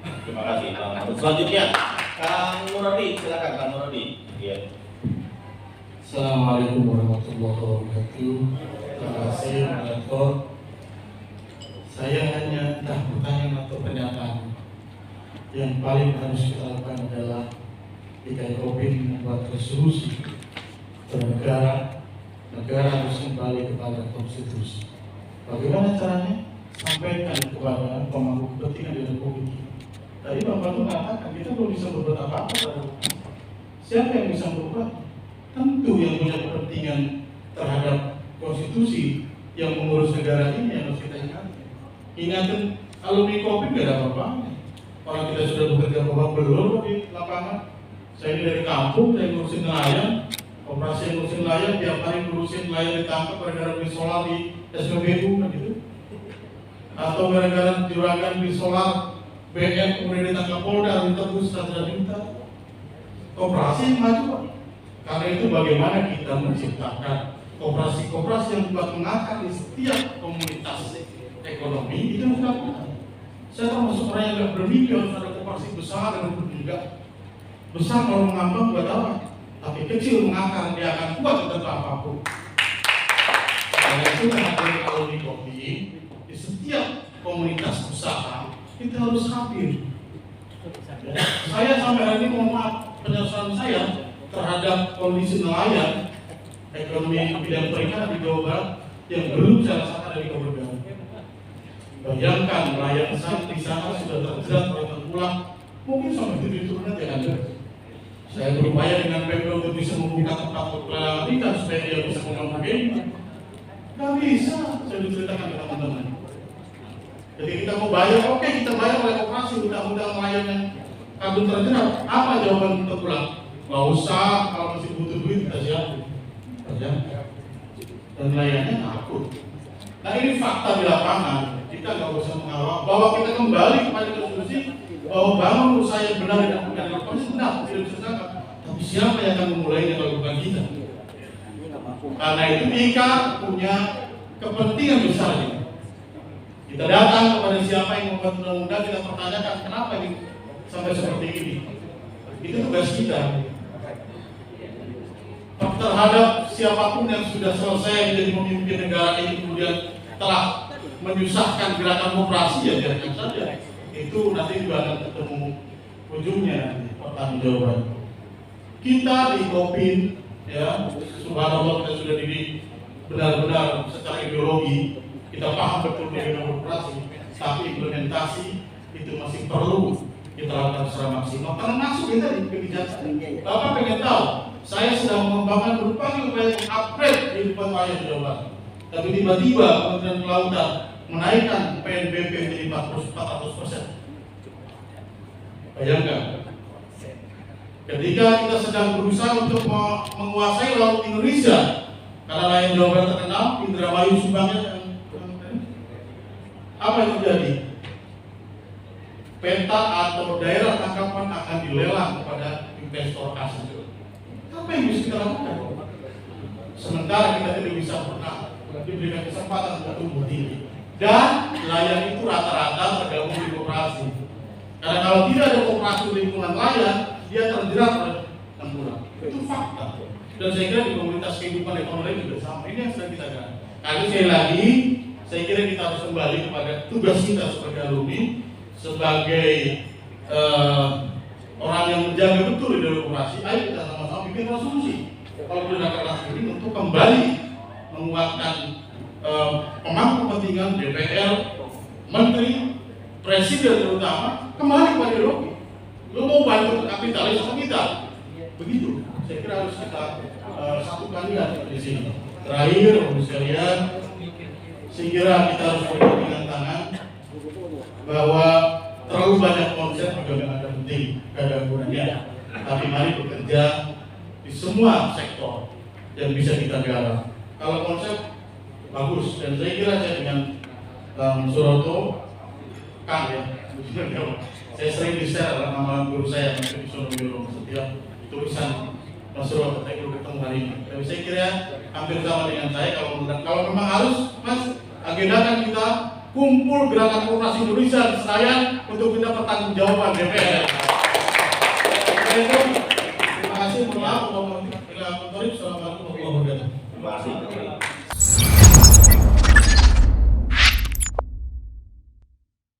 Terima kasih Bang Mahfud. Selanjutnya Kang Nuradi, silakan Kang Nuradi. Iya. Assalamualaikum warahmatullahi wabarakatuh. Terima kasih moderator. Saya hanya pertanyaan atau pernyataan yang paling harus kita lakukan adalah DKI Kopin membuat resolusi negara harus kembali kepada konstitusi. Bagaimana caranya? Sampaikan kepada pemangku kepentingan di Republik ini. Tadi Bapak mengatakan kita belum bisa berbuat apa-apa. Siapa yang bisa berbuat? Tentu yang punya kepentingan terhadap konstitusi yang mengurus negara ini yang harus kita ingatkan. Ingatkan alumni Kopin nggak ada apa-apanya. Orang kita sudah bekerja babak belur di lapangan. Saya ini dari kampung, saya ngurusin nelayan, operasi ngurusin nelayan, tiap hari ngurusin nelayan ditangkap gara-gara beli solar di SPBU kan gitu. Atau gara-gara juragan beli solar BN kemudian ditangkap Polda, ditebus 100 juta. Operasi yang maju Pak. Karena itu bagaimana kita menciptakan koperasi-koperasi yang buat mengakar di setiap komunitas ekonomi itu harus dilakukan. Saya termasuk orang yang nggak bermimpi harus ada koperasi besar dan juga besar kalau mengambang buat apa? Tapi kecil mengakar dia akan kuat tentu apapun. Karena itu kalau di kopi di setiap komunitas usaha kita harus hadir. Saya sampai hari ini mohon maaf penyesalan saya terhadap kondisi nelayan ekonomi bidang perikanan di Jawa Barat yang belum saya rasakan dari keberagaman. Bayangkan nelayan di sana sudah terjerat oleh tengkulak, mungkin sampai tujuh turunan tidak ada. Saya berupaya dengan Pemda untuk bisa membuka tempat pelelangan ikan supaya dia bisa mengembang ini. Gak bisa, saya diceritakan ke teman-teman. Jadi kita mau bayar, oke kita bayar oleh operasi undang-undang nelayan yang kabut terjerat. Apa jawaban tengkulak? Gak usah, kalau masih butuh duit kita siapin. Dan nelayannya takut. Nah ini fakta di lapangan. Kita nggak usah mengawal bahwa kita kembali kepada konstitusi bahwa bangun usaha yang benar dan bukan konstitusi benar tidak bisa disangka. Tapi siapa yang akan memulainya kalau bukan kita? Karena itu kita punya kepentingan besar ini. Kita datang kepada siapa yang membuat undang-undang, kita pertanyakan kenapa ini sampai seperti ini. Itu tugas kita. Terhadap siapapun yang sudah selesai menjadi pemimpin negara ini kemudian telah menyusahkan gerakan operasi ya biarkan saja. Itu nanti juga akan ketemu ujungnya pertanggungjawaban. Kita di Kopin ya, subhanallah kita sudah didik benar-benar secara ideologi, kita paham betul bagaimana operasi, tapi implementasi itu masih perlu kita lakukan secara maksimal. Termasuk kita di kebijakan. Bapak pengen tahu, saya sedang mengembangkan berbagai upaya upgrade kehidupan rakyat di Jawa Barat. Tapi tiba-tiba Kementerian Kelautan menaikkan PNBP menjadi 400%. Bayangkan, ketika kita sedang berusaha untuk menguasai laut Indonesia, karena nelayan Jawa Barat terkenal, Indramayu Subangnya, apa yang terjadi? Peta atau daerah tangkapan akan dilelang kepada investor asing. Apa yang bisa kita lakukan? Sementara kita tidak bisa pernah diberikan kesempatan untuk tumbuh tinggi. Dan nelayan itu rata-rata tergabung di koperasi. Karena kalau tidak ada koperasi lingkungan nelayan, dia terjerat oleh tengkulak. Itu fakta. Dan saya kira di komunitas kehidupan ekonomi juga sama. Ini yang sedang kita gali. Karena sekali lagi, saya kira kita harus kembali kepada tugas kita sebagai alumni, sebagai orang yang menjaga betul di dalam koperasi. Ayo kita sama-sama bikin resolusi. Kalau sudah keras ini untuk kembali menguatkan pemangku kepentingan DPR, Menteri, Presiden terutama kembali kepada ideologi. Lo mau bantu kapitalis atau kita? Begitu. Saya kira harus kita satukan lihat di sini. Terakhir, sekalian, saya kira kita harus berpegangan tangan bahwa terlalu banyak konsep juga nggak ada penting, nggak ada gunanya. Tapi mari bekerja di semua sektor yang bisa kita garap. Kalau konsep bagus, dan saya kira saya dengan Bang Suroto, Kang ya, saya sering di-share nama guru saya, Mas Suroto, setiap tulisan Mas Suroto, saya ketemu hari ini. Tapi saya kira hampir sama dengan saya, kalau memang harus, Mas, agendakan kita kumpul Gerakan Ormas Indonesia di Senayan untuk minta pertanggungjawaban DPR. Terima kasih. Mohon maaf. Assalamualaikum warahmatullahi wabarakatuh. Terima kasih.